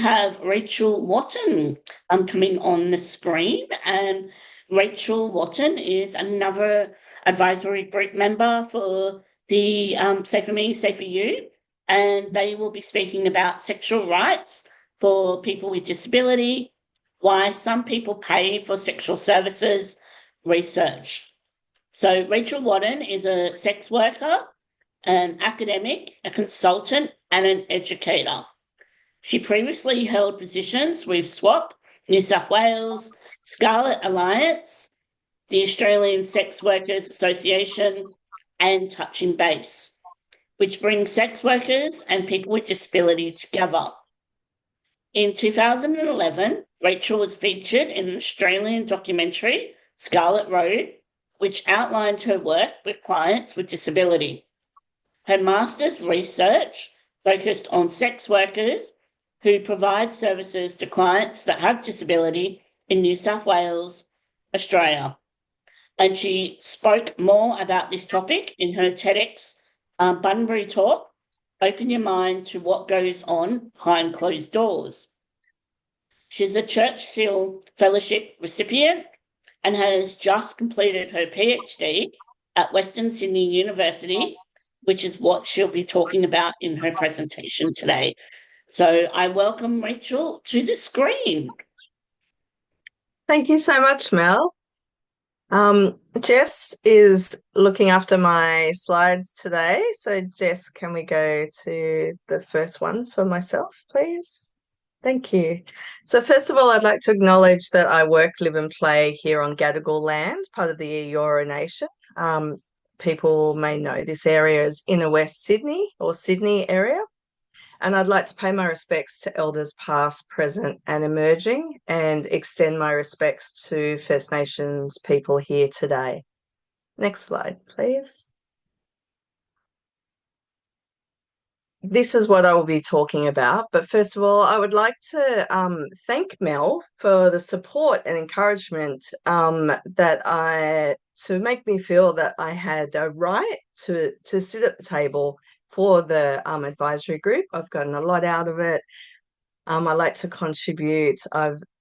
have Rachel Wotton coming on the screen, and Rachel Wotton is another advisory group member for the Safer Me, Safer You, and they will be speaking about sexual rights for people with disability, why some people pay for sexual services, research. So Rachel Wotton is a sex worker, an academic, a consultant, and an educator. She previously held positions with SWOP, New South Wales, Scarlet Alliance, the Australian Sex Workers Association, and Touching Base, which brings sex workers and people with disability together. In 2011, Rachel was featured in an Australian documentary, Scarlet Road, which outlined her work with clients with disability. Her master's research focused on sex workers who provide services to clients that have disability in New South Wales, Australia. And she spoke more about this topic in her TEDx Bunbury talk, Open Your Mind to What Goes On Behind Closed Doors. She's a Churchill Fellowship recipient and has just completed her PhD at Western Sydney University, which is what she'll be talking about in her presentation today. So I welcome Rachel to the screen. Thank you so much, Mel. Jess is looking after my slides today. So Jess, can we go to the first one for myself, please? Thank you. So first of all, I'd like to acknowledge that I work, live and play here on Gadigal land, part of the Eora Nation. People may know this area as Inner West Sydney or Sydney area. And I'd like to pay my respects to elders past, present and emerging, and extend my respects to First Nations people here today. Next slide, please. This is what I will be talking about. But first of all, I would like to thank Mel for the support and encouragement to make me feel that I had a right to sit at the table for the advisory group. I've gotten a lot out of it. I like to contribute.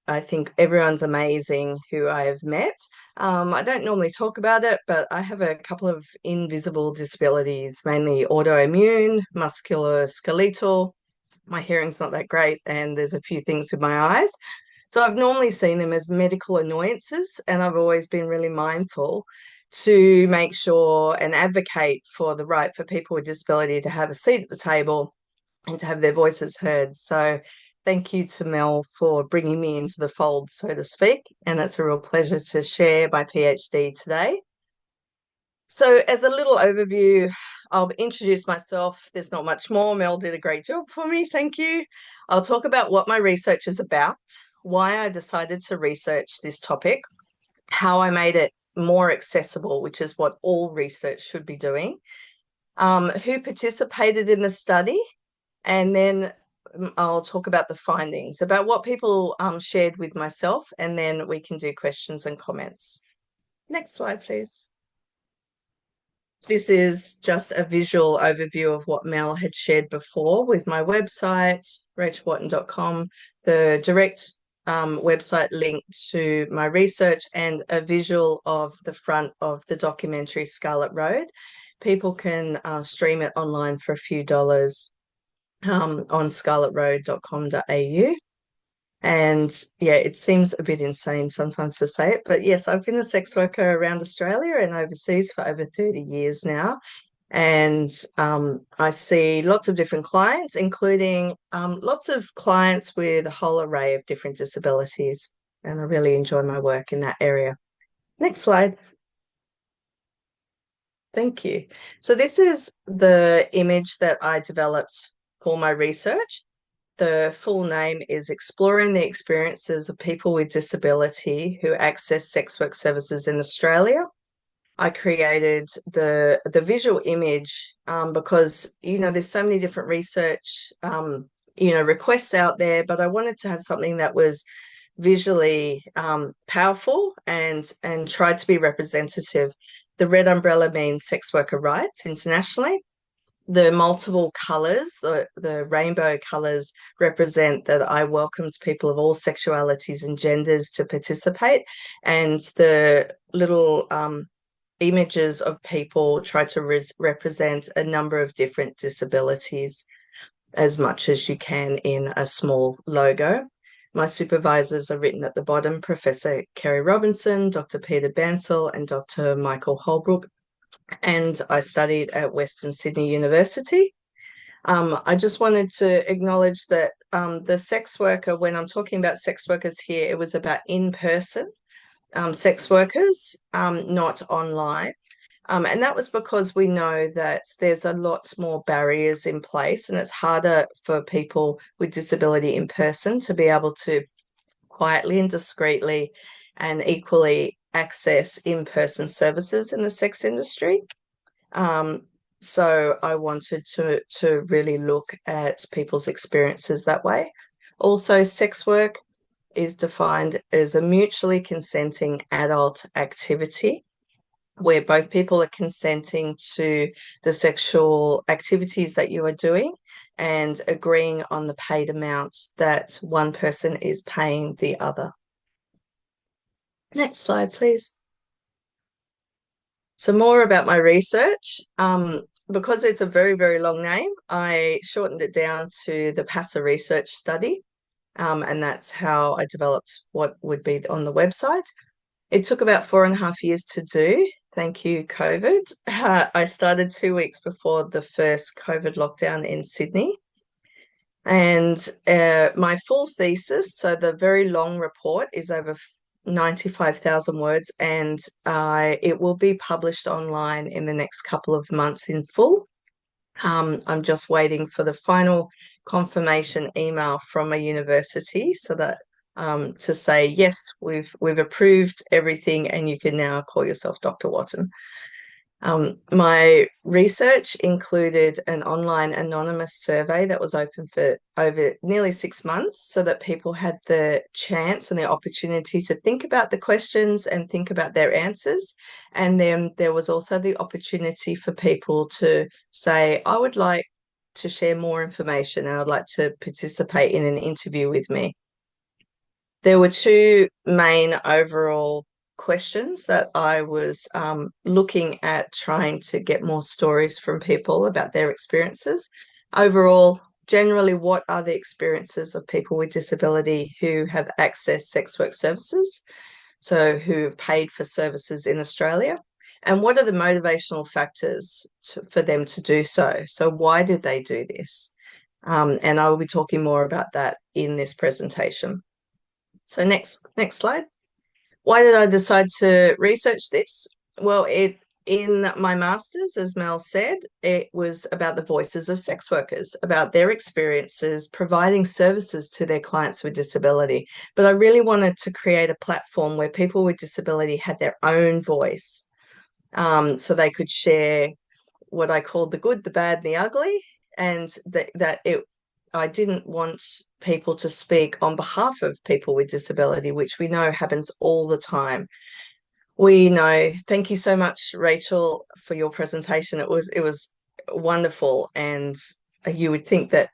I think everyone's amazing who I have met. I don't normally talk about it, but I have a couple of invisible disabilities, mainly autoimmune, musculoskeletal. My hearing's not that great, and there's a few things with my eyes. So I've normally seen them as medical annoyances, and I've always been really mindful to make sure and advocate for the right for people with disability to have a seat at the table and to have their voices heard. So thank you to Mel for bringing me into the fold, so to speak, and it's a real pleasure to share my PhD today. So as a little overview, I'll introduce myself. There's not much more. Mel did a great job for me. Thank you. I'll talk about what my research is about, why I decided to research this topic, how I made it more accessible, which is what all research should be doing, who participated in the study, and then I'll talk about the findings, about what people shared with myself, and then we can do questions and comments. Next slide, please. This is just a visual overview of what Mel had shared before with my website, rachelwotton.com, the direct website link to my research, and a visual of the front of the documentary Scarlet Road. People can stream it online for a few dollars on scarletroad.com.au. And yeah, it seems a bit insane sometimes to say it, but yes, I've been a sex worker around Australia and overseas for over 30 years now. And I see lots of different clients, including lots of clients with a whole array of different disabilities. And I really enjoy my work in that area. Next slide. Thank you. So this is the image that I developed for my research. The full name is Exploring the Experiences of People with Disability Who Access Sex Work Services in Australia. I created the visual image because, there's so many different research, requests out there, but I wanted to have something that was visually powerful and tried to be representative. The red umbrella means sex worker rights internationally. the multiple colors, the rainbow colors represent that I welcomed people of all sexualities and genders to participate. And the little images of people try to represent a number of different disabilities as much as you can in a small logo. My supervisors are written at the bottom: Professor Kerry Robinson, Dr. Peter Bansell, and Dr. Michael Holbrook. And I studied at Western Sydney University. I just wanted to acknowledge that the sex worker, when I'm talking about sex workers here, it was about in-person sex workers, not online. And that was because we know that there's a lot more barriers in place, and it's harder for people with disability in person to be able to quietly and discreetly and equally access in-person services in the sex industry. So I wanted to really look at people's experiences that way. Also, sex work is defined as a mutually consenting adult activity where both people are consenting to the sexual activities that you are doing and agreeing on the paid amount that one person is paying the other. Next slide, please. So more about my research. Because it's a very, very long name, I shortened it down to the PASA research study. And that's how I developed what would be on the website. It took about 4.5 years to do. Thank you, COVID. I started 2 weeks before the first COVID lockdown in Sydney. And my full thesis, so the very long report, is over 95,000 words, and it will be published online in the next couple of months in full. I'm just waiting for the final confirmation email from a university so that to say, yes, we've approved everything and you can now call yourself Dr. Wotton. My research included an online anonymous survey that was open for over nearly 6 months so that people had the chance and the opportunity to think about the questions and think about their answers. And then there was also the opportunity for people to say, I would like to share more information and I'd like to participate in an interview with me. There were two main overall questions that I was looking at, trying to get more stories from people about their experiences. Overall, generally, what are the experiences of people with disability who have accessed sex work services, so who have paid for services in Australia? And what are the motivational factors for them to do so? So why did they do this? And I will be talking more about that in this presentation. So next slide. Why did I decide to research this? Well, in my master's, as Mel said, it was about the voices of sex workers, about their experiences providing services to their clients with disability. But I really wanted to create a platform where people with disability had their own voice, so they could share what I called the good, the bad, and the ugly, and I didn't want people to speak on behalf of people with disability, which we know happens all the time. We know. Thank you so much, Rachel, for your presentation. It was wonderful, and you would think that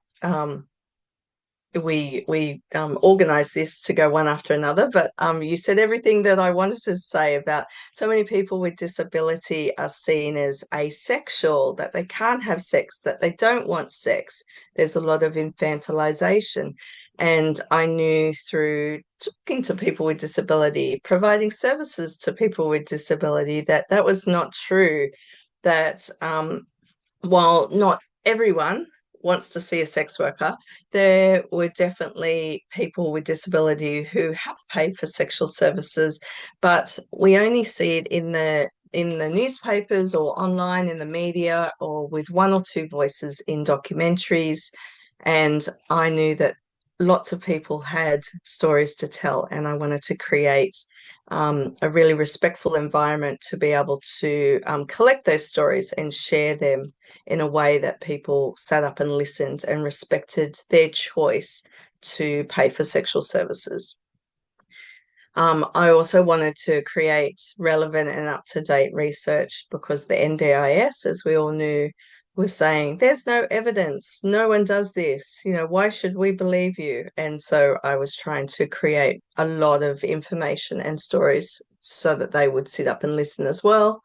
we organized this to go one after another, but you said everything that I wanted to say about so many people with disability are seen as asexual, that they can't have sex, that they don't want sex. There's a lot of infantilization. And I knew through talking to people with disability, providing services to people with disability, that that was not true, that while not everyone wants to see a sex worker, there were definitely people with disability who have paid for sexual services, but we only see it in the newspapers or online in the media or with one or two voices in documentaries. And I knew that lots of people had stories to tell, and I wanted to create a really respectful environment to be able to collect those stories and share them in a way that people sat up and listened and respected their choice to pay for sexual services. I also wanted to create relevant and up-to-date research because the NDIS, as we all knew, was saying, there's no evidence, no one does this, why should we believe you? And so I was trying to create a lot of information and stories so that they would sit up and listen as well.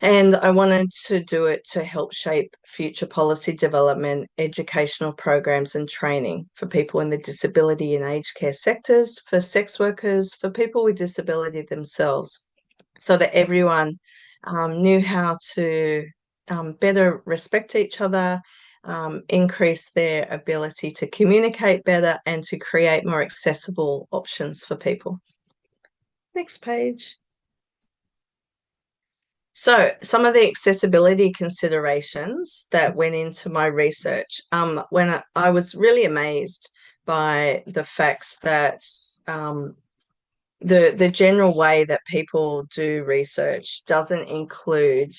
And I wanted to do it to help shape future policy development, educational programs, and training for people in the disability and aged care sectors, for sex workers, for people with disability themselves, so that everyone knew how to better respect each other, increase their ability to communicate better, and to create more accessible options for people. Next page. So some of the accessibility considerations that went into my research, when I was really amazed by the facts that the general way that people do research doesn't include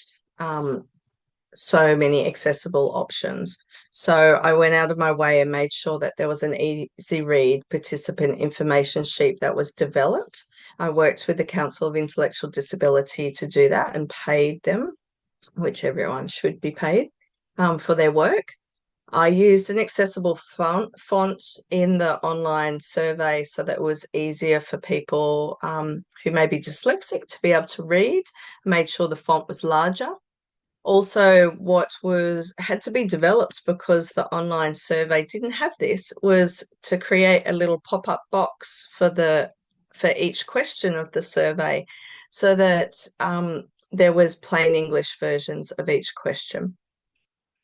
so many accessible options. So I went out of my way and made sure that there was an easy read participant information sheet that was developed. I worked with the Council of Intellectual Disability to do that and paid them, which everyone should be paid for their work. I used an accessible font in the online survey so that it was easier for people who may be dyslexic to be able to read. I made sure the font was larger. Also, what had to be developed, because the online survey didn't have this, was to create a little pop-up box for each question of the survey, so that there was plain English versions of each question.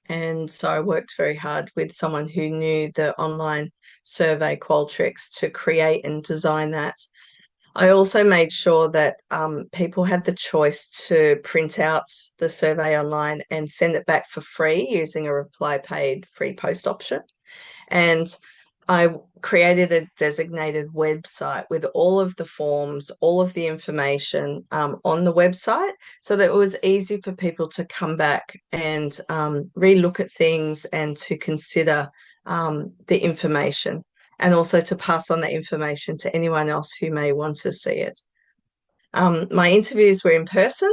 And so I worked very hard with someone who knew the online survey Qualtrics to create and design that. I also made sure that people had the choice to print out the survey online and send it back for free using a reply paid free post option. And I created a designated website with all of the forms, all of the information on the website, so that it was easy for people to come back and re-look at things and to consider the information, and also to pass on that information to anyone else who may want to see it. My interviews were in person.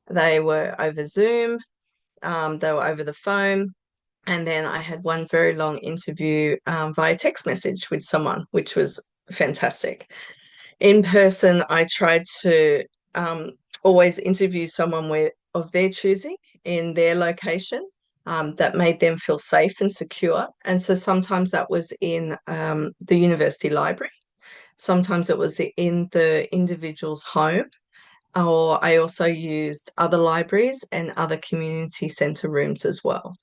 They were over Zoom. They were over the phone. And then I had one very long interview via text message with someone, which was fantastic. In person, I tried to always interview someone of their choosing in their location that made them feel safe and secure. And so sometimes that was in the university library. Sometimes it was in the individual's home. Or I also used other libraries and other community centre rooms as well.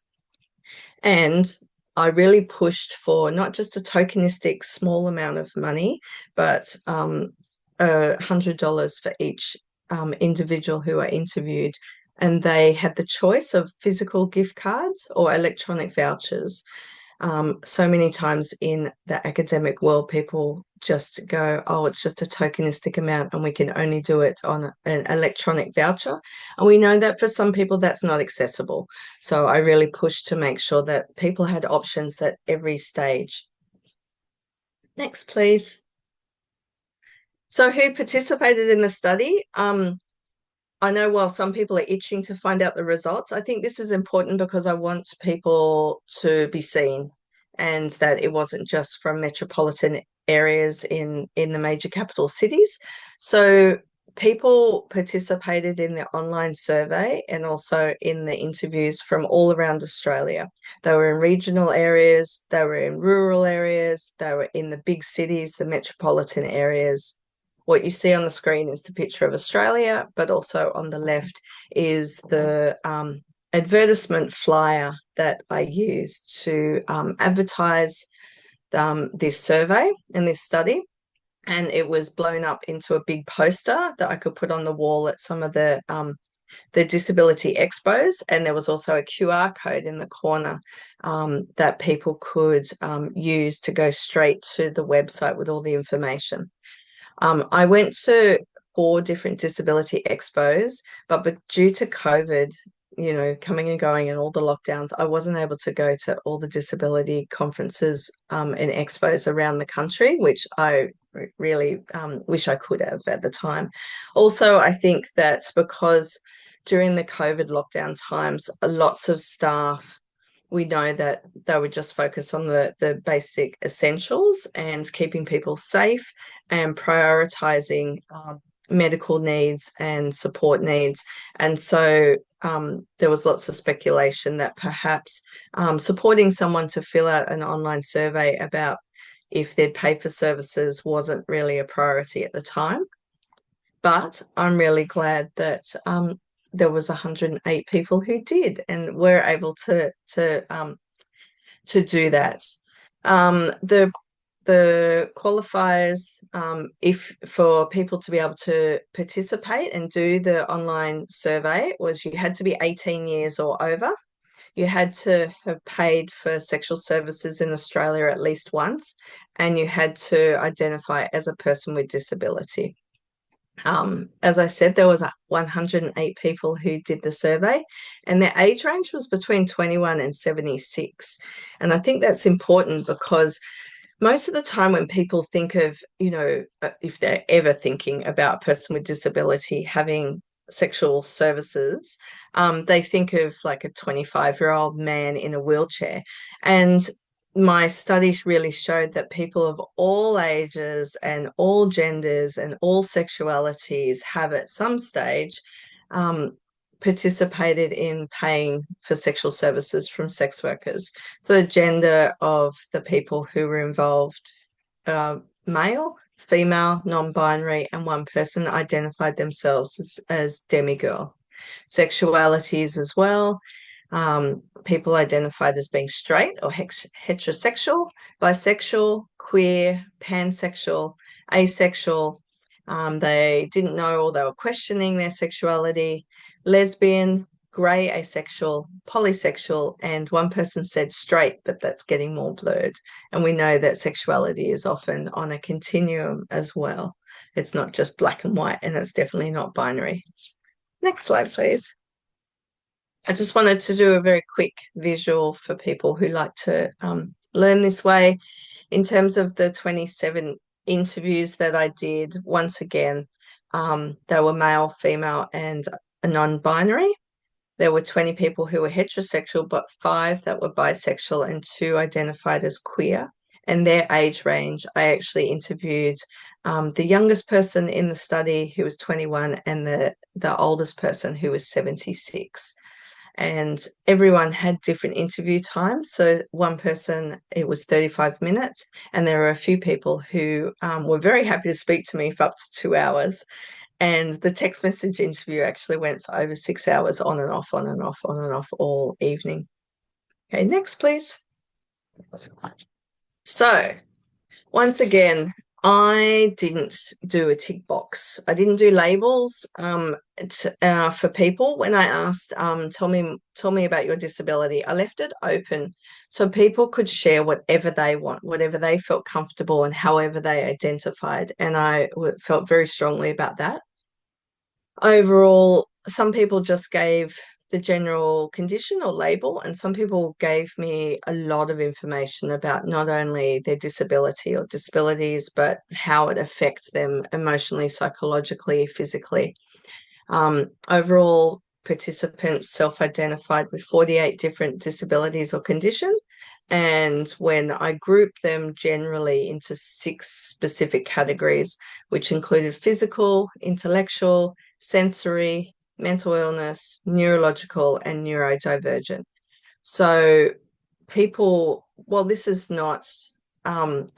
And I really pushed for not just a tokenistic small amount of money, but $100 for each individual who are interviewed. And they had the choice of physical gift cards or electronic vouchers. So many times in the academic world, people just go, oh, it's just a tokenistic amount and we can only do it on an electronic voucher. And we know that for some people, that's not accessible. So I really pushed to make sure that people had options at every stage. Next, please. So who participated in the study? I know while some people are itching to find out the results, I think this is important because I want people to be seen, and that it wasn't just from metropolitan areas in the major capital cities. So people participated in the online survey and also in the interviews from all around Australia. They were in regional areas, they were in rural areas, they were in the big cities, the metropolitan areas. What you see on the screen is the picture of Australia, but also on the left is the advertisement flyer that I used to advertise this survey and this study. And it was blown up into a big poster that I could put on the wall at some of the disability expos. And there was also a QR code in the corner that people could use to go straight to the website with all the information. I went to 4 different disability expos, but due to COVID, coming and going and all the lockdowns, I wasn't able to go to all the disability conferences and expos around the country, which I really wish I could have at the time. Also, I think that's because during the COVID lockdown times, lots of staff, we know that they would just focus on the basic essentials and keeping people safe and prioritizing medical needs and support needs. And so there was lots of speculation that perhaps supporting someone to fill out an online survey about if they'd pay for services wasn't really a priority at the time. But I'm really glad that there was 108 people who did and were able to do that. The qualifiers, if for people to be able to participate and do the online survey, was you had to be 18 years or over. You had to have paid for sexual services in Australia at least once, and you had to identify as a person with disability. As I said, there was 108 people who did the survey, and their age range was between 21 and 76. And I think that's important because most of the time when people think of, if they're ever thinking about a person with disability having sexual services, they think of like a 25-year-old man in a wheelchair. And my studies really showed that people of all ages and all genders and all sexualities have at some stage participated in paying for sexual services from sex workers. So the gender of the people who were involved, male, female, non-binary, and one person identified themselves as demigirl. Sexualities as well. People identified as being straight or heterosexual, bisexual, queer, pansexual, asexual. They didn't know or they were questioning their sexuality, lesbian, grey asexual, polysexual, and one person said straight, but that's getting more blurred. And we know that sexuality is often on a continuum as well. It's not just black and white, and it's definitely not binary. Next slide, please. I just wanted to do a very quick visual for people who like to learn this way. In terms of the 27 interviews that I did, once again, they were male, female, and a non-binary. There were 20 people who were heterosexual, but 5 that were bisexual and 2 identified as queer. And their age range, I actually interviewed the youngest person in the study who was 21 and the oldest person who was 76. And everyone had different interview times. So one person, it was 35 minutes. And there were a few people who were very happy to speak to me for up to 2 hours. And the text message interview actually went for over 6 hours on and off, on and off, on and off all evening. Okay, next, please. So once again, I didn't do a tick box. I didn't do labels for people. When I asked, tell me about your disability, I left it open so people could share whatever they want, whatever they felt comfortable and however they identified. And I felt very strongly about that. Overall, some people just gave the general condition or label, and some people gave me a lot of information about not only their disability or disabilities, but how it affects them emotionally, psychologically, physically. Overall, participants self-identified with 48 different disabilities or conditions. And when I grouped them generally into 6 specific categories, which included physical, intellectual, sensory, mental illness, neurological, and neurodivergent. So people, well, this is not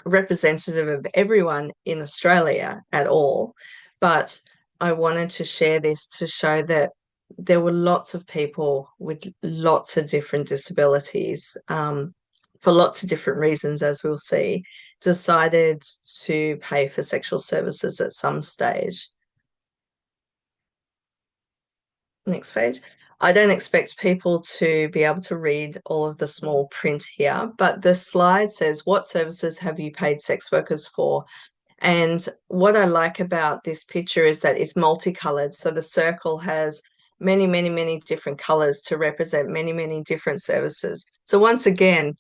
representative of everyone in Australia at all, but I wanted to share this to show that there were lots of people with lots of different disabilities, for lots of different reasons, as we'll see, decided to pay for sexual services at some stage. Next page. I don't expect people to be able to read all of the small print here, but the slide says, what services have you paid sex workers for? And what I like about this picture is that it's multicolored. So the circle has many, many, many different colors to represent many, many different services. So once again,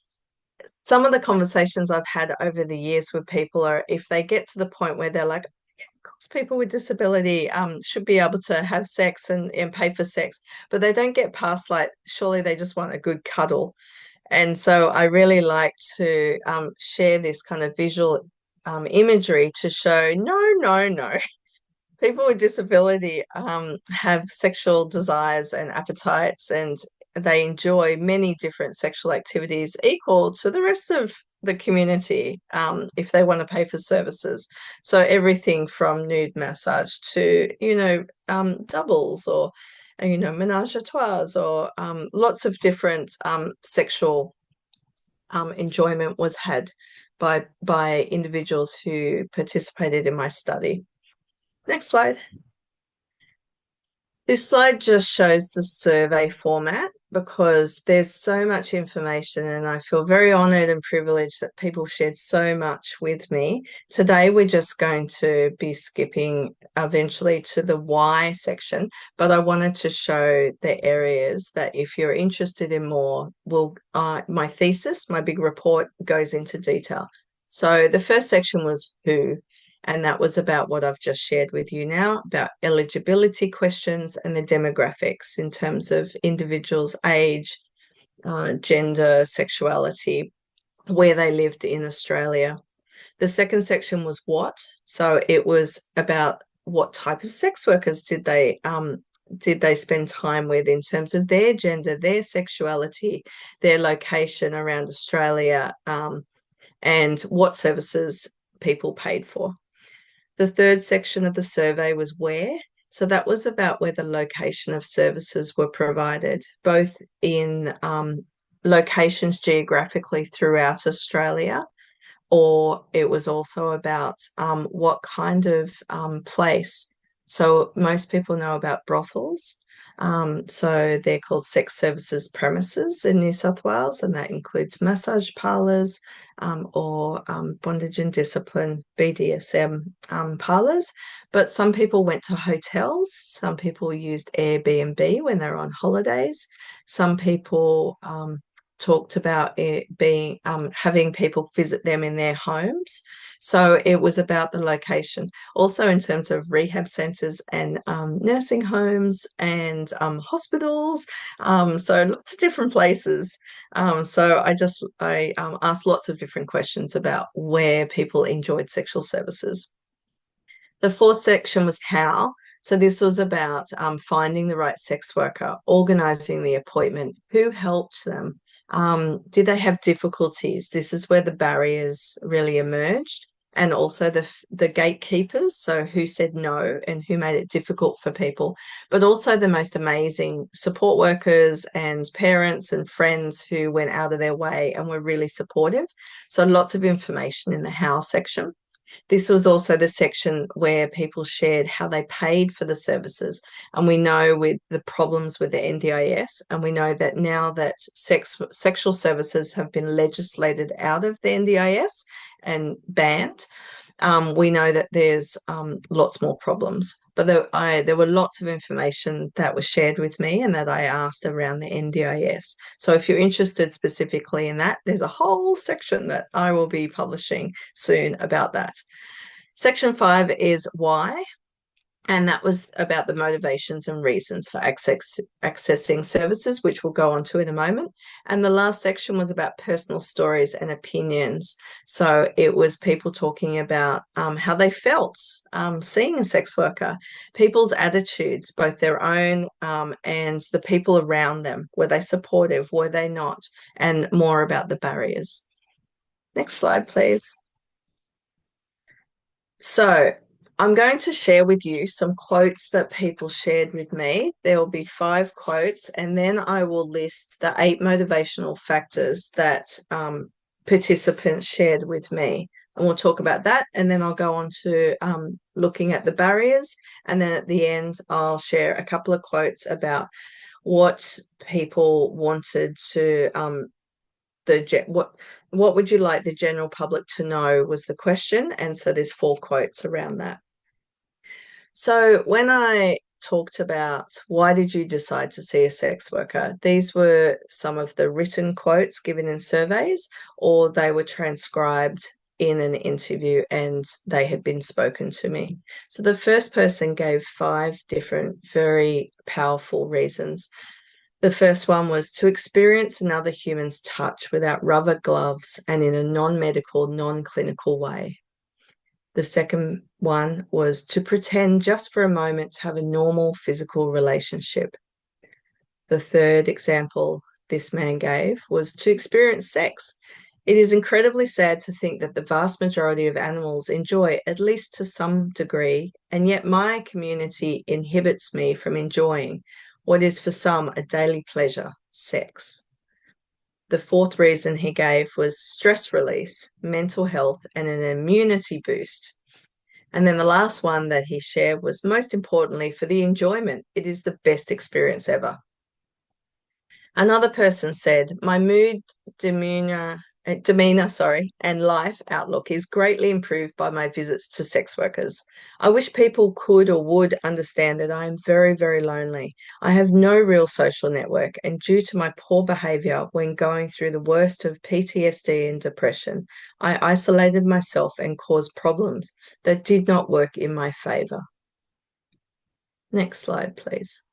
some of the conversations I've had over the years with people are if they get to the point where they're like, course, people with disability should be able to have sex and pay for sex, but they don't get past like, surely they just want a good cuddle. And so I really like to share this kind of visual imagery to show no, no, no. People with disability have sexual desires and appetites, and they enjoy many different sexual activities equal to the rest of the community if they want to pay for services. So everything from nude massage to, doubles or, menage a trois or lots of different sexual enjoyment was had by individuals who participated in my study. Next slide. This slide just shows the survey format because there's so much information, and I feel very honoured and privileged that people shared so much with me. Today, we're just going to be skipping eventually to the why section, but I wanted to show the areas that if you're interested in more, my thesis, my big report, goes into detail. So the first section was who. And that was about what I've just shared with you now, about eligibility questions and the demographics in terms of individuals' age, gender, sexuality, where they lived in Australia. The second section was what. So it was about what type of sex workers did they spend time with in terms of their gender, their sexuality, their location around Australia, and what services people paid for. The third section of the survey was where. So that was about where the location of services were provided, both in locations geographically throughout Australia, or it was also about what kind of place. So most people know about brothels. So they're called sex services premises in New South Wales, and that includes massage parlours or bondage and discipline, BDSM parlours. But some people went to hotels. Some people used Airbnb when they're on holidays. Some people talked about it being having people visit them in their homes. So it was about the location. Also in terms of rehab centres and nursing homes and hospitals. So lots of different places. So I asked lots of different questions about where people enjoyed sexual services. The fourth section was how. So this was about finding the right sex worker, organising the appointment, who helped them, did they have difficulties? This is where the barriers really emerged, and also the gatekeepers, so who said no and who made it difficult for people, but also the most amazing support workers and parents and friends who went out of their way and were really supportive. So lots of information in the how section. This was also the section where people shared how they paid for the services. And we know with the problems with the NDIS, and we know that now that sexual services have been legislated out of the NDIS and banned, we know that there's lots more problems. But there were lots of information that was shared with me and that I asked around the NDIS. So if you're interested specifically in that, there's a whole section that I will be publishing soon about that. Section 5 is why. And that was about the motivations and reasons for accessing services, which we'll go on to in a moment. And the last section was about personal stories and opinions. So it was people talking about how they felt seeing a sex worker, people's attitudes, both their own and the people around them. Were they supportive? Were they not? And more about the barriers. Next slide, please. So I'm going to share with you some quotes that people shared with me. There will be 5 quotes, and then I will list the 8 motivational factors that participants shared with me. And we'll talk about that, and then I'll go on to looking at the barriers, and then at the end I'll share a couple of quotes about what people wanted to what would you like the general public to know was the question, and so there's 4 quotes around that. So when I talked about why did you decide to see a sex worker, these were some of the written quotes given in surveys, or they were transcribed in an interview and they had been spoken to me. So the first person gave 5 different, very powerful reasons. The first one was to experience another human's touch without rubber gloves and in a non-medical, non-clinical way. The second one was to pretend just for a moment to have a normal physical relationship. The third example this man gave was to experience sex. It is incredibly sad to think that the vast majority of animals enjoy, at least to some degree, and yet my community inhibits me from enjoying what is for some a daily pleasure, sex. The fourth reason he gave was stress release, mental health, and an immunity boost. And then the last one that he shared was most importantly for the enjoyment. It is the best experience ever. Another person said, my mood, demeanor, and life outlook is greatly improved by my visits to sex workers. I wish people could or would understand that I am very, very lonely. I have no real social network, and due to my poor behavior when going through the worst of PTSD and depression, I isolated myself and caused problems that did not work in my favor. Next slide, please.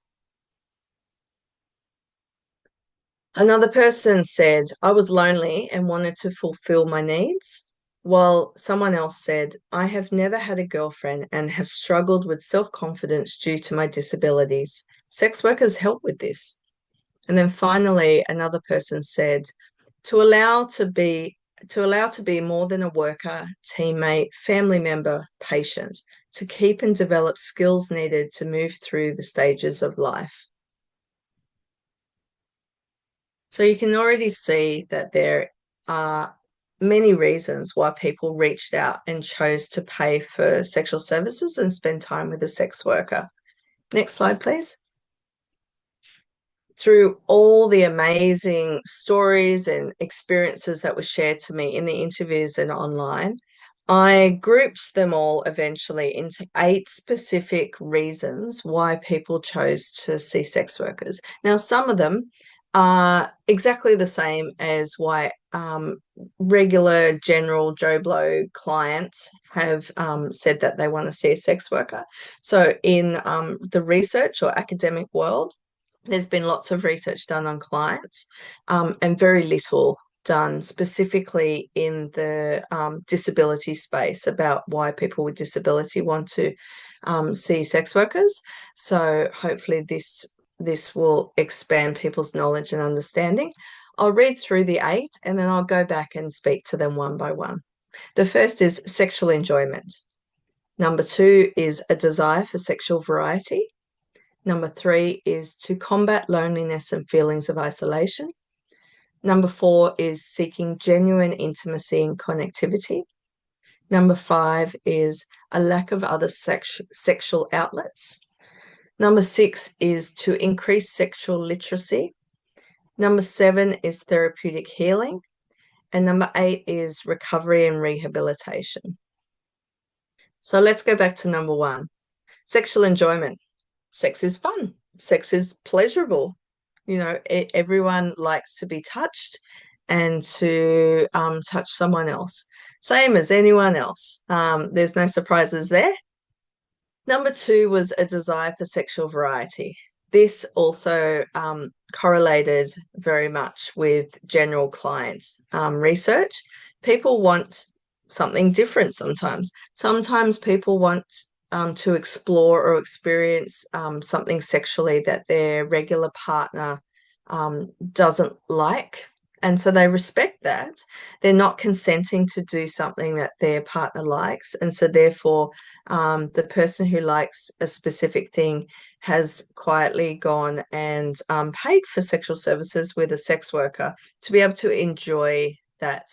Another person said, I was lonely and wanted to fulfill my needs, while someone else said, I have never had a girlfriend and have struggled with self-confidence due to my disabilities. Sex workers help with this. And then finally, another person said, to allow to be more than a worker, teammate, family member, patient, to keep and develop skills needed to move through the stages of life. So you can already see that there are many reasons why people reached out and chose to pay for sexual services and spend time with a sex worker. Next slide, please. Through all the amazing stories and experiences that were shared to me in the interviews and online, I grouped them all eventually into 8 specific reasons why people chose to see sex workers. Now, some of them are exactly the same as why regular general Joe Blow clients have said that they want to see a sex worker. So in the research or academic world, there's been lots of research done on clients and very little done specifically in the disability space about why people with disability want to see sex workers. So hopefully this will expand people's knowledge and understanding. I'll read through the 8 and then I'll go back and speak to them one by one. The first is sexual enjoyment. Number 2 is a desire for sexual variety. Number 3 is to combat loneliness and feelings of isolation. Number 4 is seeking genuine intimacy and connectivity. Number 5 is a lack of other sexual outlets. Number 6 is to increase sexual literacy. Number 7 is therapeutic healing. And number 8 is recovery and rehabilitation. So let's go back to number 1, sexual enjoyment. Sex is fun. Sex is pleasurable. You know, everyone likes to be touched and to touch someone else. Same as anyone else. There's no surprises there. Number 2 was a desire for sexual variety. This also correlated very much with general client research. People want something different sometimes. Sometimes people want to explore or experience something sexually that their regular partner doesn't like. And so they respect that. They're not consenting to do something that their partner likes. And so therefore, the person who likes a specific thing has quietly gone and paid for sexual services with a sex worker to be able to enjoy that,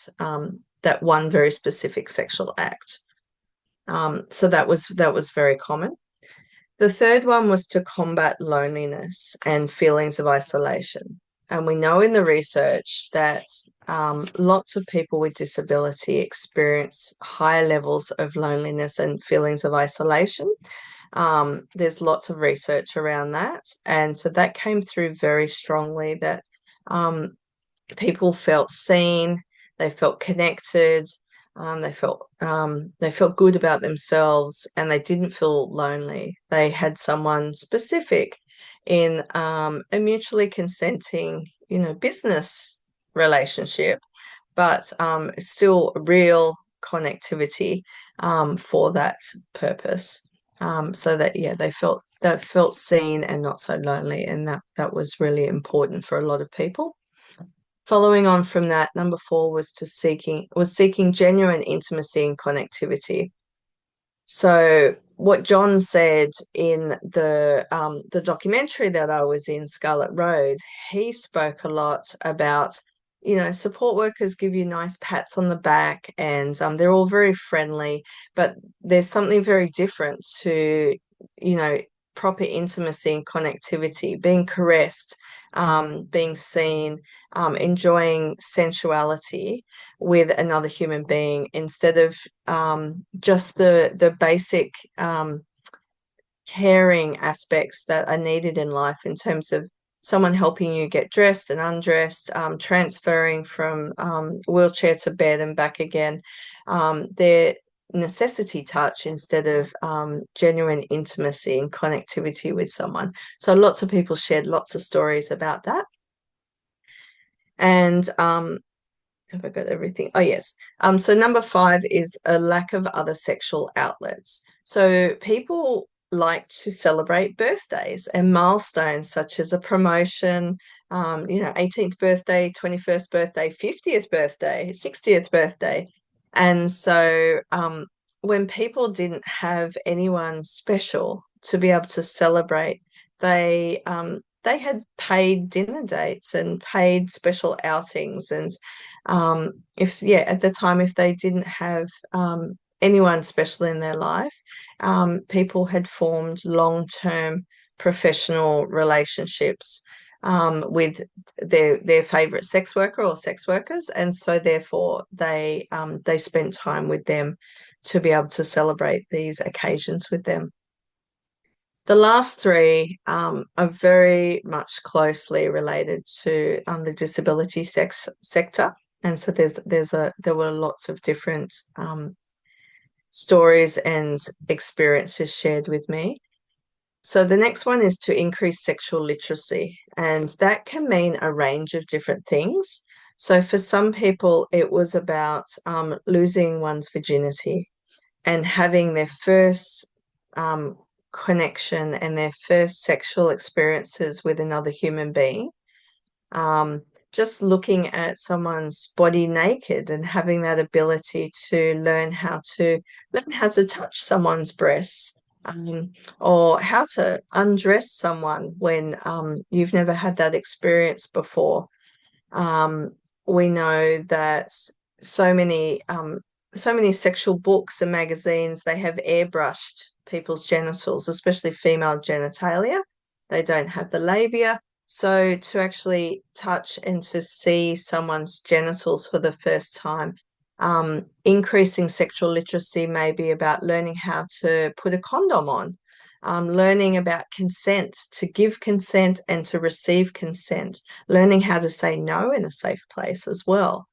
that one very specific sexual act. So that was very common. The third one was to combat loneliness and feelings of isolation. And we know in the research that lots of people with disability experience higher levels of loneliness and feelings of isolation. There's lots of research around that. And so that came through very strongly that people felt seen, they felt connected, They felt good about themselves, and they didn't feel lonely. They had someone specific in a mutually consenting, business relationship, but still real connectivity for that purpose. So that they felt seen and not so lonely, and that was really important for a lot of people. Following on from that, number 4 was seeking genuine intimacy and connectivity. So what John said in the documentary that I was in, Scarlet Road, he spoke a lot about, support workers give you nice pats on the back, and they're all very friendly, but there's something very different to, you know, proper intimacy and connectivity, being caressed, being seen, enjoying sensuality with another human being, instead of just the basic caring aspects that are needed in life, in terms of someone helping you get dressed and undressed, transferring from wheelchair to bed and back again. Their necessity touch instead of genuine intimacy and connectivity with someone. So lots of people shared lots of stories about that. And have I got everything? Oh, yes. So number 5 is a lack of other sexual outlets. So people like to celebrate birthdays and milestones, such as a promotion, 18th birthday, 21st birthday, 50th birthday, 60th birthday. And so when people didn't have anyone special to be able to celebrate, they had paid dinner dates and paid special outings. And at the time, if they didn't have anyone special in their life, people had formed long-term professional relationships with their favorite sex worker or sex workers, and so therefore they spent time with them to be able to celebrate these occasions with them. The last 3 are very much closely related to the disability sector, and so there were lots of different stories and experiences shared with me. So the next one is to increase sexual literacy, and that can mean a range of different things. So for some people, it was about losing one's virginity and having their first connection and their first sexual experiences with another human being. Just looking at someone's body naked and having that ability to learn how to touch someone's breasts, or how to undress someone when you've never had that experience before. We know that so many sexual books and magazines, they have airbrushed people's genitals, especially female genitalia. They don't have the labia. So to actually touch and to see someone's genitals for the first time, increasing sexual literacy may be about learning how to put a condom on, learning about consent, to give consent and to receive consent, learning how to say no in a safe place as well.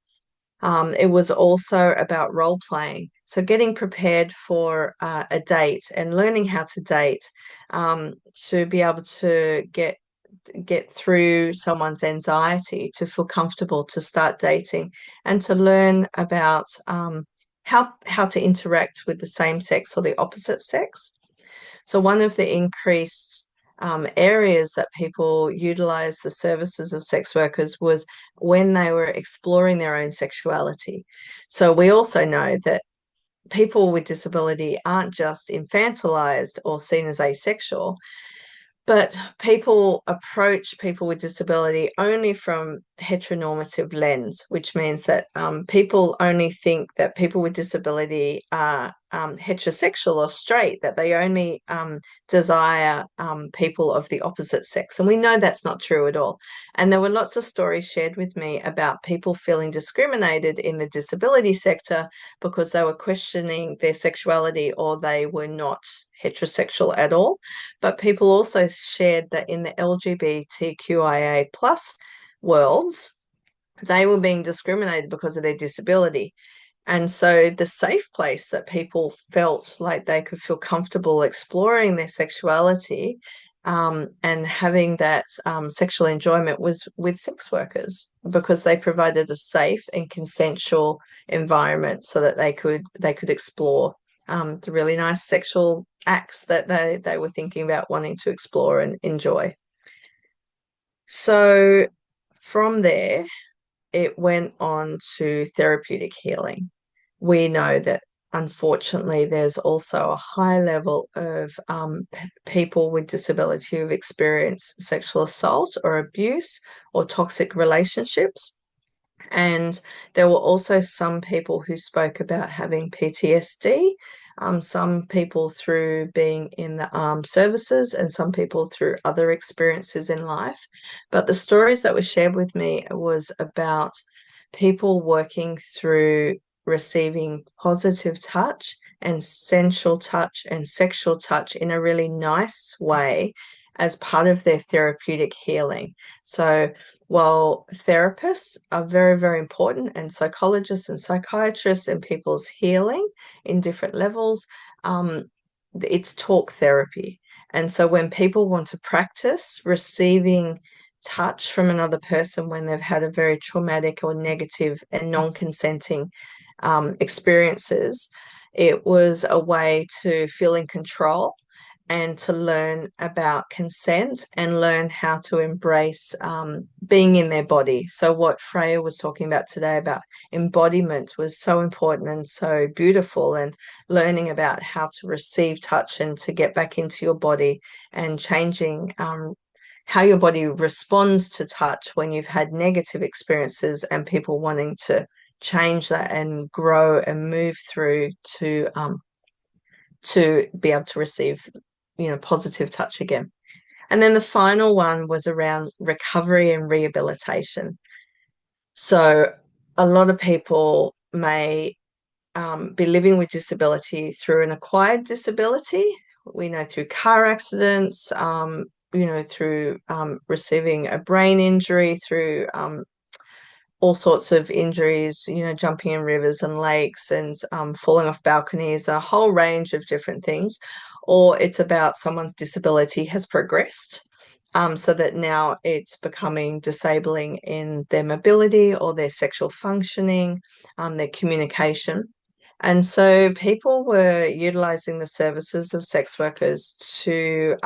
It was also about role playing. So getting prepared for a date and learning how to date, to be able to get through someone's anxiety, to feel comfortable to start dating, and to learn about how to interact with the same sex or the opposite sex. So one of the increased areas that people utilize the services of sex workers was when they were exploring their own sexuality. So we also know that people with disability aren't just infantilized or seen as asexual, but people approach people with disability only from heteronormative lens, which means that people only think that people with disability are heterosexual or straight, that they only desire people of the opposite sex. And we know that's not true at all. And there were lots of stories shared with me about people feeling discriminated in the disability sector because they were questioning their sexuality, or they were not heterosexual at all. But people also shared that in the LGBTQIA plus worlds, they were being discriminated because of their disability. And so the safe place that people felt like they could feel comfortable exploring their sexuality and having that sexual enjoyment was with sex workers, because they provided a safe and consensual environment so that they could explore the really nice sexual acts that they were thinking about wanting to explore and enjoy. So from there, it went on to therapeutic healing. We know that unfortunately there's also a high level of people with disability who've experienced sexual assault or abuse or toxic relationships. And there were also some people who spoke about having PTSD, some people through being in the armed services, and some people through other experiences in life. But the stories that were shared with me was about people working through receiving positive touch and sensual touch and sexual touch in a really nice way as part of their therapeutic healing. So while therapists are very, very important, and psychologists and psychiatrists and people's healing in different levels, it's talk therapy. And so when people want to practice receiving touch from another person when they've had a very traumatic or negative and non-consenting experiences, it was a way to feel in control and to learn about consent and learn how to embrace being in their body. So what Freya was talking about today about embodiment was so important and so beautiful, and learning about how to receive touch and to get back into your body and changing how your body responds to touch when you've had negative experiences, and people wanting to change that and grow and move through to be able to receive, positive touch again. And then the final one was around recovery and rehabilitation. So a lot of people may be living with disability through an acquired disability. We know through car accidents, through receiving a brain injury, through all sorts of injuries, jumping in rivers and lakes and falling off balconies, a whole range of different things. Or it's about someone's disability has progressed, so that now it's becoming disabling in their mobility or their sexual functioning, their communication. And so people were utilizing the services of sex workers to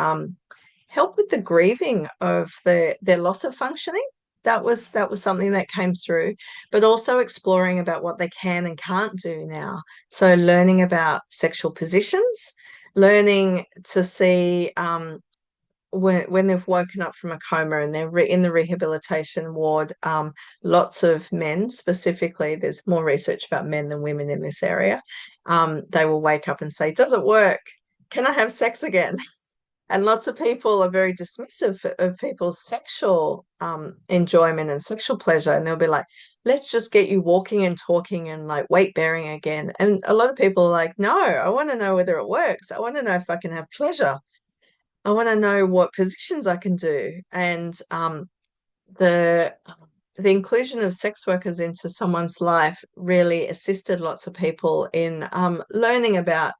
help with the grieving of their loss of functioning. That was something that came through, but also exploring about what they can and can't do now. So learning about sexual positions, learning to see when they've woken up from a coma and they're in the rehabilitation ward, lots of men specifically, there's more research about men than women in this area, they will wake up and say, does it work? Can I have sex again? And lots of people are very dismissive of people's sexual enjoyment and sexual pleasure. And they'll be like, let's just get you walking and talking and like weight bearing again. And a lot of people are like, no, I want to know whether it works. I want to know if I can have pleasure. I want to know what positions I can do. And the the inclusion of sex workers into someone's life really assisted lots of people in learning about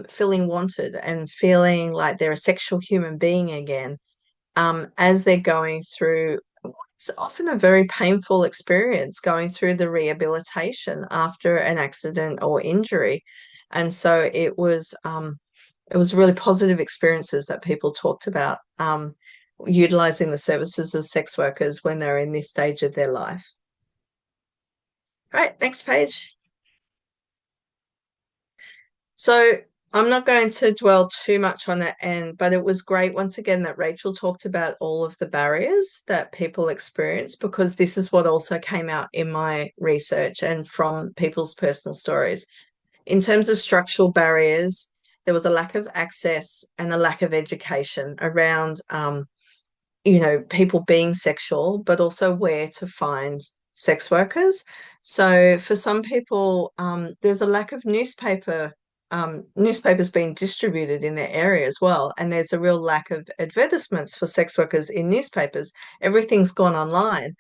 feeling wanted and feeling like they're a sexual human being again, as they're going through. It's often a very painful experience going through the rehabilitation after an accident or injury. And so it was really positive experiences that people talked about utilizing the services of sex workers when they're in this stage of their life. Right, next page. So I'm not going to dwell too much on it, but it was great once again that Rachel talked about all of the barriers that people experience, because this is what also came out in my research and from people's personal stories. In terms of structural barriers, there was a lack of access and a lack of education around people being sexual, but also where to find sex workers. So for some people, there's a lack of newspapers being distributed in their area as well. And there's a real lack of advertisements for sex workers in newspapers. Everything's gone online.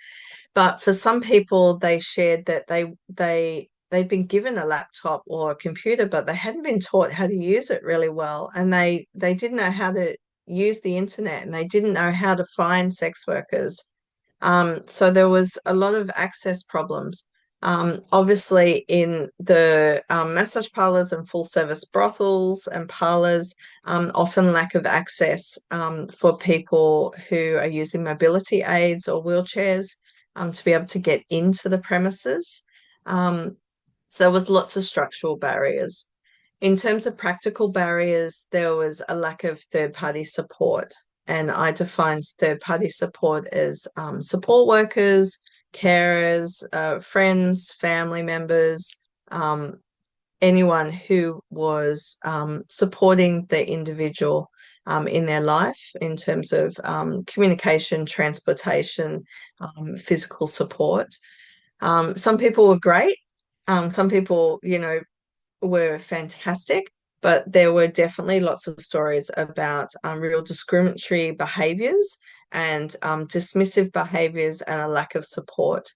But for some people, they shared that they they'd been given a laptop or a computer, but they hadn't been taught how to use it really well, and they didn't know how to use the internet, and they didn't know how to find sex workers. So there was a lot of access problems. Obviously, in the massage parlors and full service brothels and parlors, often lack of access for people who are using mobility aids or wheelchairs to be able to get into the premises. So there was lots of structural barriers. In terms of practical barriers, there was a lack of third-party support. And I defined third-party support as support workers, carers, friends, family members, anyone who was supporting the individual in their life in terms of communication, transportation, physical support. Some people were great. Some people, were fantastic, but there were definitely lots of stories about real discriminatory behaviours and dismissive behaviours and a lack of support.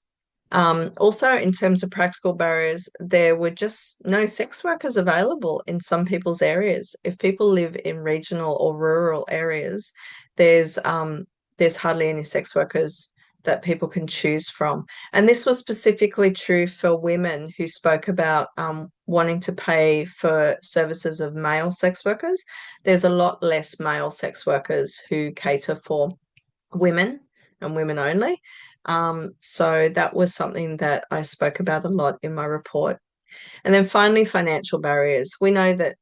Also, in terms of practical barriers, there were just no sex workers available in some people's areas. If people live in regional or rural areas, there's hardly any sex workers that people can choose from. And this was specifically true for women who spoke about wanting to pay for services of male sex workers. There's a lot less male sex workers who cater for women and women only. So that was something that I spoke about a lot in my report. And then finally, financial barriers. We know that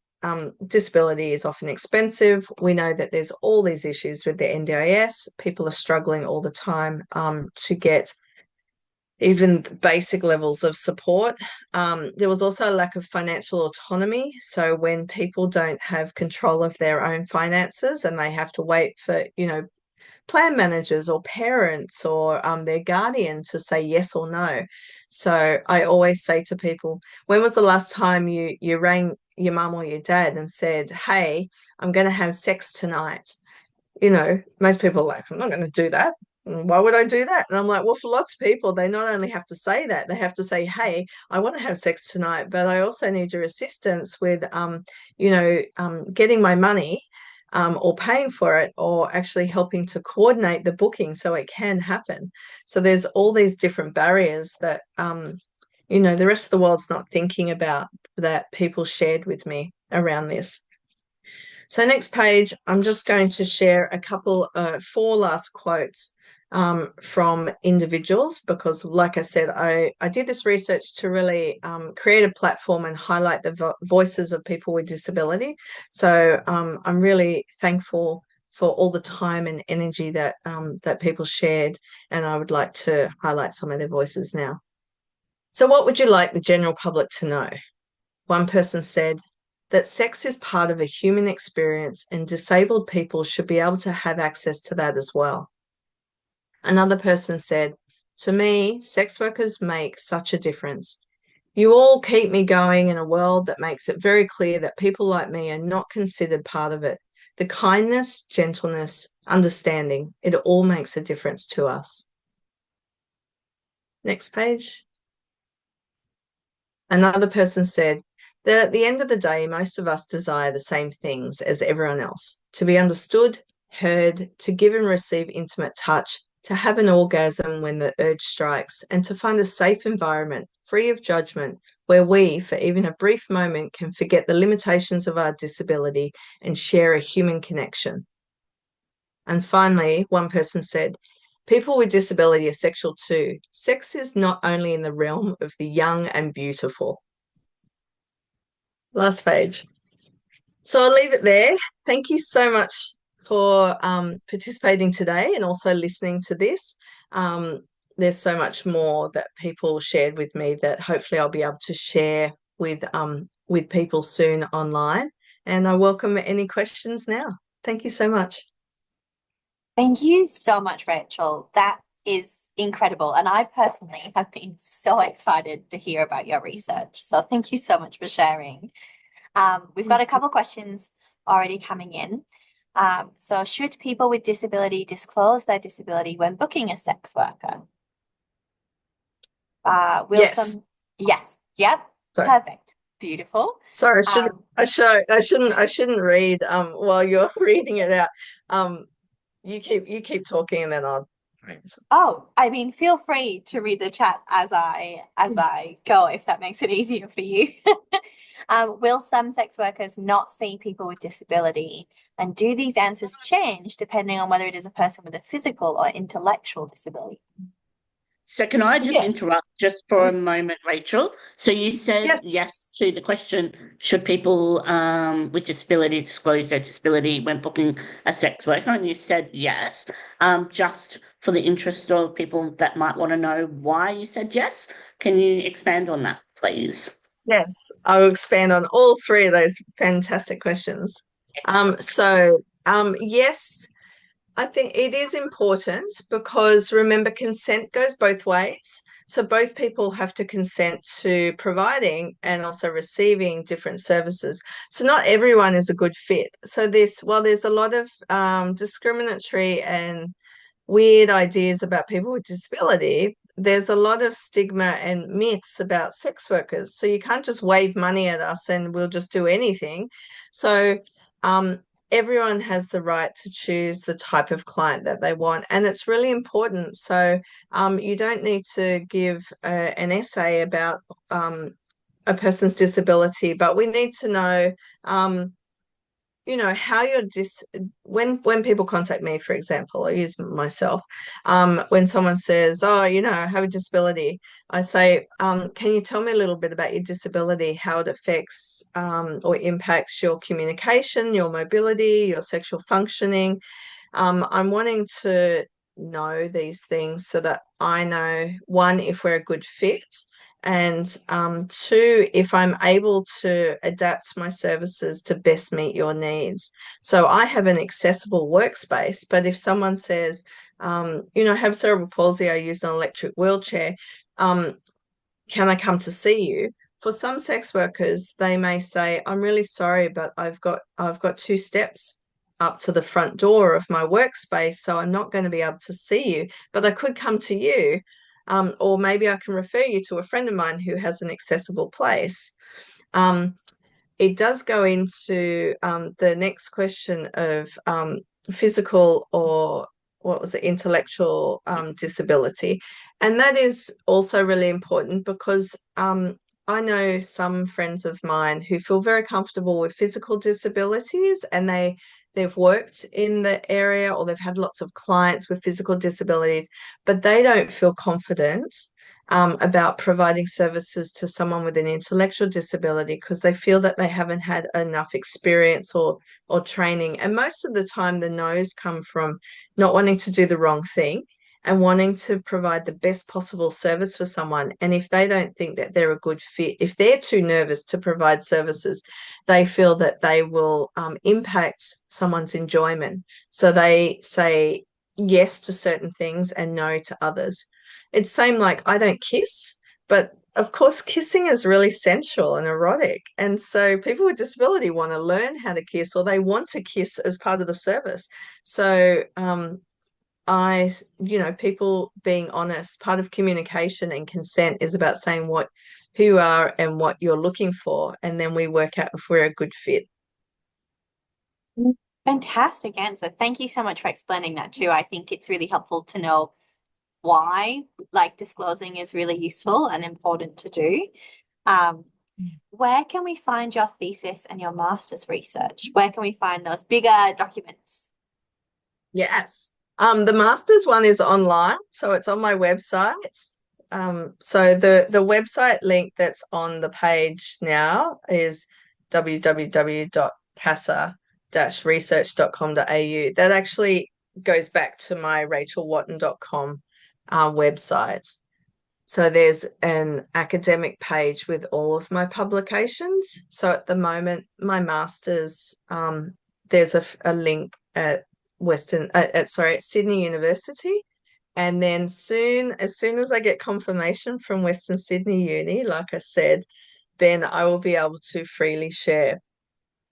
disability is often expensive. We know that there's all these issues with the NDIS. People are struggling all the time to get even basic levels of support. There was also a lack of financial autonomy. So when people don't have control of their own finances and they have to wait for, plan managers or parents or their guardian to say yes or no. So I always say to people, when was the last time you rang your mum or your dad and said, hey, I'm going to have sex tonight? Most people are like, I'm not going to do that. Why would I do that? And I'm like, well, for lots of people, they not only have to say that, they have to say, hey, I want to have sex tonight, but I also need your assistance with, getting my money or paying for it, or actually helping to coordinate the booking so it can happen. So there's all these different barriers that, the rest of the world's not thinking about, that people shared with me around this. So next page, I'm just going to share a couple, 4 last quotes from individuals, because like I said, I did this research to really create a platform and highlight the voices of people with disability. So I'm really thankful for all the time and energy that that people shared, and I would like to highlight some of their voices now. So what would you like the general public to know? One person said that sex is part of a human experience and disabled people should be able to have access to that as well. Another person said, to me, sex workers make such a difference. You all keep me going in a world that makes it very clear that people like me are not considered part of it. The kindness, gentleness, understanding, it all makes a difference to us. Next page. Another person said that at the end of the day, most of us desire the same things as everyone else: to be understood, heard, to give and receive intimate touch, to have an orgasm when the urge strikes, and to find a safe environment, free of judgment, where we, for even a brief moment, can forget the limitations of our disability and share a human connection. And finally, one person said, people with disability are sexual too. Sex is not only in the realm of the young and beautiful. Last page. So I'll leave it there. Thank you so much for participating today and also listening to this. There's so much more that people shared with me that hopefully I'll be able to share with people soon online. And I welcome any questions now. Thank you so much. Thank you so much, Rachel. That is incredible. And I personally have been so excited to hear about your research. So thank you so much for sharing. We've got a couple of questions already coming in. So should people with disability disclose their disability when booking a sex worker? Yes. Yes. Yep. Sorry. Perfect. Beautiful. Sorry, I shouldn't read while you're reading it out. You keep talking and then I'll. Oh, I mean, feel free to read the chat as I go, if that makes it easier for you. Will some sex workers not see people with disability? And do these answers change depending on whether it is a person with a physical or intellectual disability? So can I just Yes. interrupt just for a moment, Rachel? So you said yes to the question, should people with disability disclose their disability when booking a sex worker? And you said yes. Just for the interest of people that might want to know why you said yes, can you expand on that, please? Yes, I will expand on all three of those fantastic questions. Yes, I think it is important because remember, consent goes both ways. So both people have to consent to providing and also receiving different services. So not everyone is a good fit. So while there's a lot of discriminatory and weird ideas about people with disability, there's a lot of stigma and myths about sex workers. So you can't just wave money at us and we'll just do anything. So everyone has the right to choose the type of client that they want, and it's really important. So you don't need to give an essay about a person's disability, but we need to know how when people contact me, for example, I use myself, when someone says, oh, I have a disability, I say, can you tell me a little bit about your disability, how it affects or impacts your communication, your mobility, your sexual functioning? I'm wanting to know these things so that I know, one, if we're a good fit, and two, if I'm able to adapt my services to best meet your needs. So I have an accessible workspace, but if someone says, I have cerebral palsy, I use an electric wheelchair, can I come to see you? For some sex workers, they may say, I'm really sorry, but I've got 2 steps up to the front door of my workspace, so I'm not going to be able to see you, but I could come to you. Or maybe I can refer you to a friend of mine who has an accessible place. It does go into the next question of physical or what was it, intellectual disability. And that is also really important because I know some friends of mine who feel very comfortable with physical disabilities, and they've worked in the area or they've had lots of clients with physical disabilities, but they don't feel confident about providing services to someone with an intellectual disability because they feel that they haven't had enough experience or training. And most of the time, the no's come from not wanting to do the wrong thing and wanting to provide the best possible service for someone. And if they don't think that they're a good fit, if they're too nervous to provide services, they feel that they will impact someone's enjoyment. So they say yes to certain things and no to others. It's same like I don't kiss, but of course, kissing is really sensual and erotic. And so people with disability want to learn how to kiss, or they want to kiss as part of the service. So people being honest, part of communication and consent is about saying who you are and what you're looking for. And then we work out if we're a good fit. Fantastic answer. Thank you so much for explaining that too. I think it's really helpful to know why disclosing is really useful and important to do. Where can we find your thesis and your master's research? Where can we find those bigger documents? Yes. The master's one is online, so it's on my website. So the website link that's on the page now is www.casa-research.com.au. That actually goes back to my rachelwotton.com website. So there's an academic page with all of my publications. So at the moment, my master's, there's a link at Sydney University. And then as soon as I get confirmation from Western Sydney Uni, like I said, then I will be able to freely share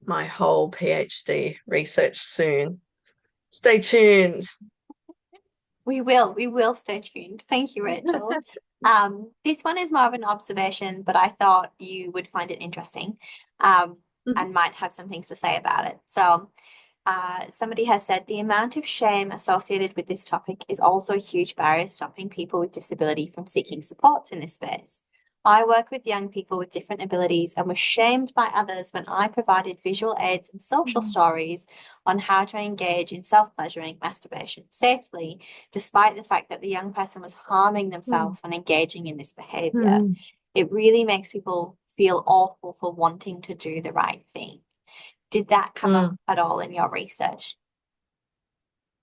my whole PhD research soon. Stay tuned. We will stay tuned. Thank you, Rachel. This one is more of an observation, but I thought you would find it interesting, and might have some things to say about it. So, somebody has said the amount of shame associated with this topic is also a huge barrier stopping people with disability from seeking support in this space. I work with young people with different abilities and was shamed by others when I provided visual aids and social stories on how to engage in self-pleasuring masturbation safely, despite the fact that the young person was harming themselves when engaging in this behavior. It really makes people feel awful for wanting to do the right thing. Did that come up at all in your research?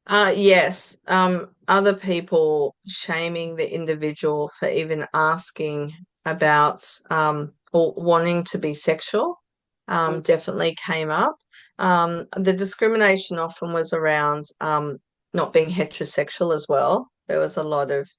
Yes. Other people shaming the individual for even asking about or wanting to be sexual definitely came up. The discrimination often was around not being heterosexual as well. There was a lot of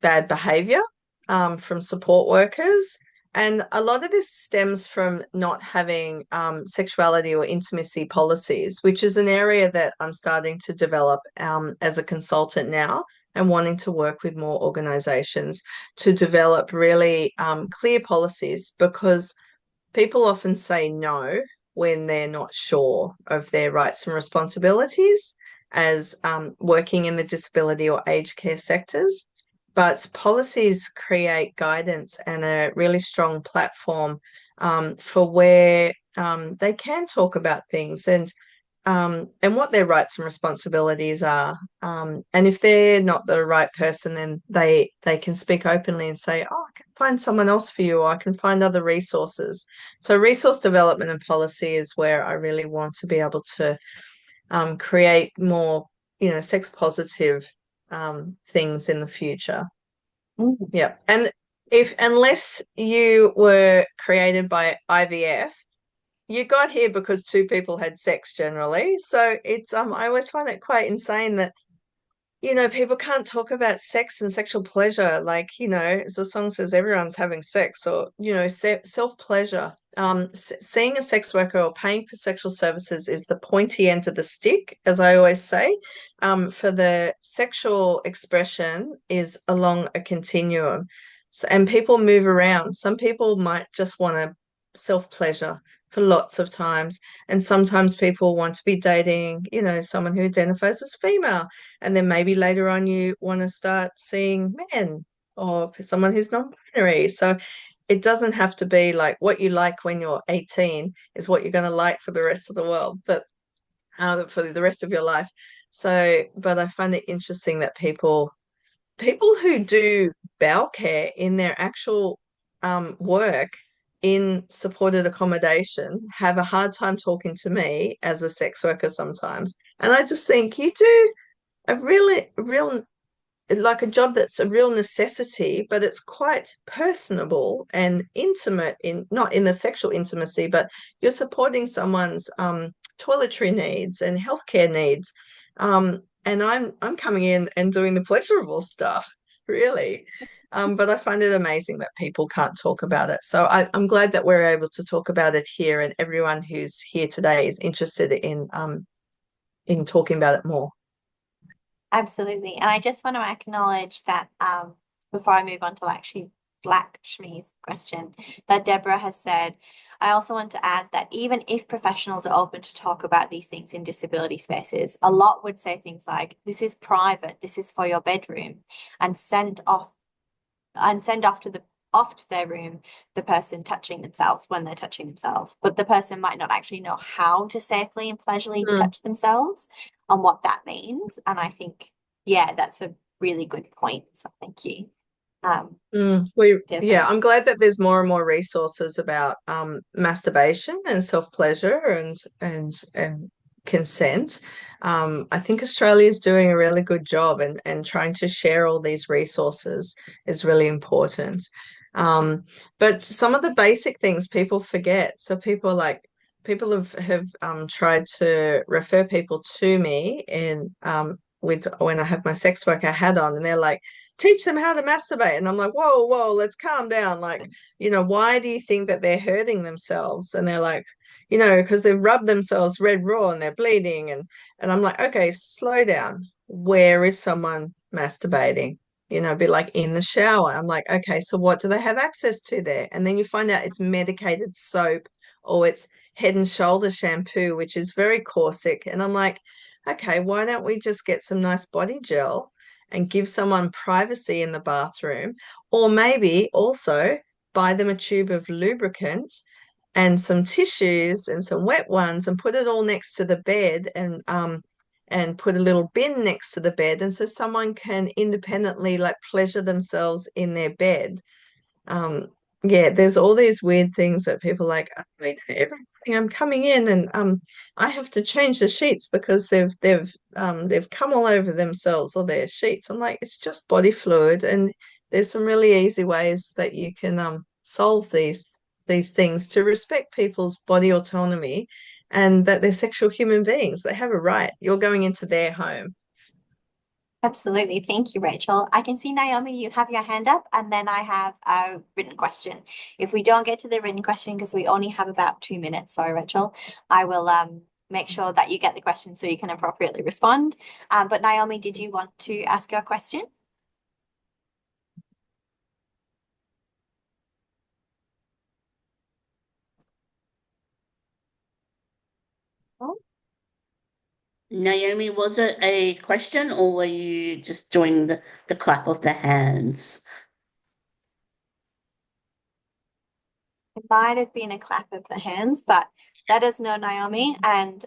bad behavior from support workers. And a lot of this stems from not having sexuality or intimacy policies, which is an area that I'm starting to develop as a consultant now, and wanting to work with more organisations to develop really clear policies, because people often say no when they're not sure of their rights and responsibilities as working in the disability or aged care sectors. But policies create guidance and a really strong platform for where they can talk about things and what their rights and responsibilities are. And if they're not the right person, then they can speak openly and say, oh, I can find someone else for you, or I can find other resources. So resource development and policy is where I really want to be able to create more, sex positive things in the future. Yeah. And unless you were created by IVF, you got here because two people had sex generally. So it's I always find it quite insane that people can't talk about sex and sexual pleasure. Like, as the song says, everyone's having sex, or self-pleasure. Seeing a sex worker or paying for sexual services is the pointy end of the stick, as I always say. For the sexual expression is along a continuum. So, and people move around. Some people might just want to self-pleasure for lots of times. And sometimes people want to be dating, someone who identifies as female. And then maybe later on you want to start seeing men or someone who's non-binary. So it doesn't have to be like what you like when you're 18 is what you're going to like for the rest of the world, but for the rest of your life. So, but I find it interesting that people who do bowel care in their actual work in supported accommodation have a hard time talking to me as a sex worker sometimes. And I just think you do a real like a job that's a real necessity, but it's quite personable and intimate, in not in the sexual intimacy, but you're supporting someone's toiletry needs and healthcare needs. And I'm coming in and doing the pleasurable stuff, really. But I find it amazing that people can't talk about it. So I'm glad that we're able to talk about it here, and everyone who's here today is interested in talking about it more. Absolutely. And I just want to acknowledge that before I move on to actually Lakshmi's question, that Deborah has said, I also want to add that even if professionals are open to talk about these things in disability spaces, a lot would say things like, this is private, this is for your bedroom, and send off to their room the person touching themselves when they're touching themselves, but the person might not actually know how to safely and pleasurably touch themselves and what that means. And I think, yeah, that's a really good point. So thank you. I'm glad that there's more and more resources about masturbation and self-pleasure and consent. I think Australia is doing a really good job, and trying to share all these resources is really important. But some of the basic things people forget. So people have tried to refer people to me with when I have my sex worker hat on, and they're like, teach them how to masturbate. And I'm like, whoa, let's calm down. Like, why do you think that they're hurting themselves? And they're like, because they've rubbed themselves red raw and they're bleeding. And I'm like, okay, slow down. Where is someone masturbating, be like in the shower. I'm like, okay, so what do they have access to there? And then you find out it's medicated soap or it's Head and Shoulder shampoo, which is very caustic. And I'm like, okay, why don't we just get some nice body gel and give someone privacy in the bathroom? Or maybe also buy them a tube of lubricant and some tissues and some wet ones and put it all next to the bed and put a little bin next to the bed, and so someone can independently like pleasure themselves in their bed. Yeah, there's all these weird things that people like, I mean, everything, I'm coming in and I have to change the sheets because they've come all over themselves or their sheets. I'm like, it's just body fluid, and there's some really easy ways that you can solve these things to respect people's body autonomy and that they're sexual human beings. They have a right. You're going into their home. Absolutely. Thank you, Rachel. I can see, Naomi, you have your hand up, and then I have a written question. If we don't get to the written question, because we only have about 2 minutes, sorry, Rachel, I will make sure that you get the question so you can appropriately respond. But Naomi, did you want to ask your question? Naomi, was it a question or were you just joining the clap of the hands? It might have been a clap of the hands, but let us know, Naomi. And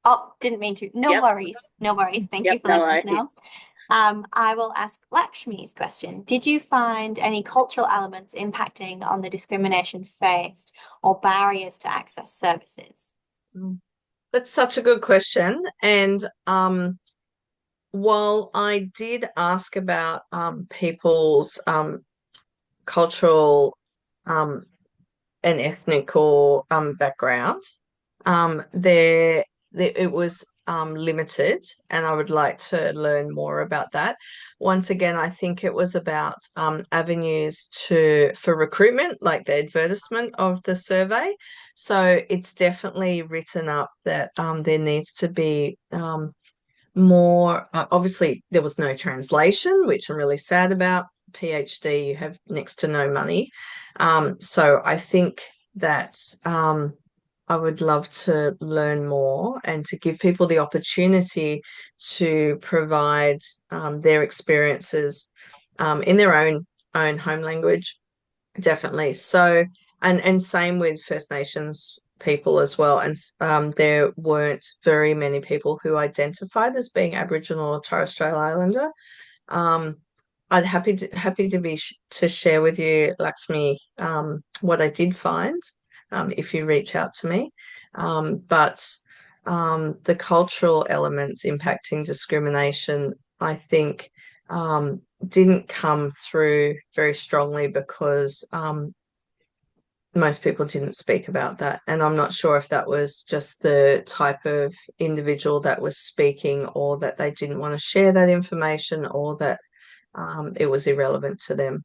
oh, didn't mean to. No worries. No worries. Thank you for letting us know. I will ask Lakshmi's question. Did you find any cultural elements impacting on the discrimination faced or barriers to access services? That's such a good question. And while I did ask about people's cultural and ethnical background, it was limited, and I would like to learn more about that. Once again, I think it was about avenues for recruitment, like the advertisement of the survey. So it's definitely written up that there needs to be more. Obviously, there was no translation, which I'm really sad about. PhD, you have next to no money. So I think that I would love to learn more and to give people the opportunity to provide their experiences in their own home language, definitely. So, and same with First Nations people as well. And there weren't very many people who identified as being Aboriginal or Torres Strait Islander. I'd happy to share with you, Lakshmi, what I did find, if you reach out to me. But the cultural elements impacting discrimination, I think, didn't come through very strongly because most people didn't speak about that. And I'm not sure if that was just the type of individual that was speaking, or that they didn't want to share that information, or that it was irrelevant to them.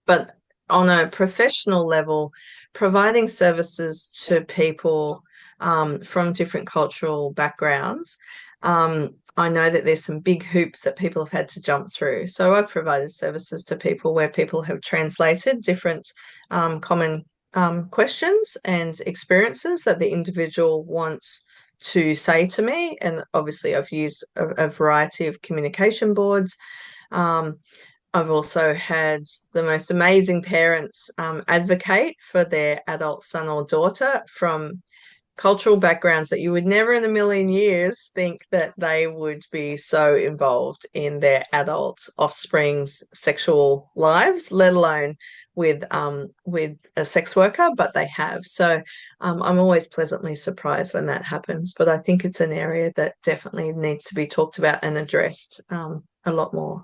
But on a professional level, providing services to people from different cultural backgrounds, I know that there's some big hoops that people have had to jump through. So I've provided services to people where people have translated different common questions and experiences that the individual wants to say to me. And obviously I've used a variety of communication boards. I've also had the most amazing parents advocate for their adult son or daughter from cultural backgrounds that you would never in a million years think that they would be so involved in their adult offspring's sexual lives, let alone with a sex worker, but they have. So I'm always pleasantly surprised when that happens. But I think it's an area that definitely needs to be talked about and addressed a lot more.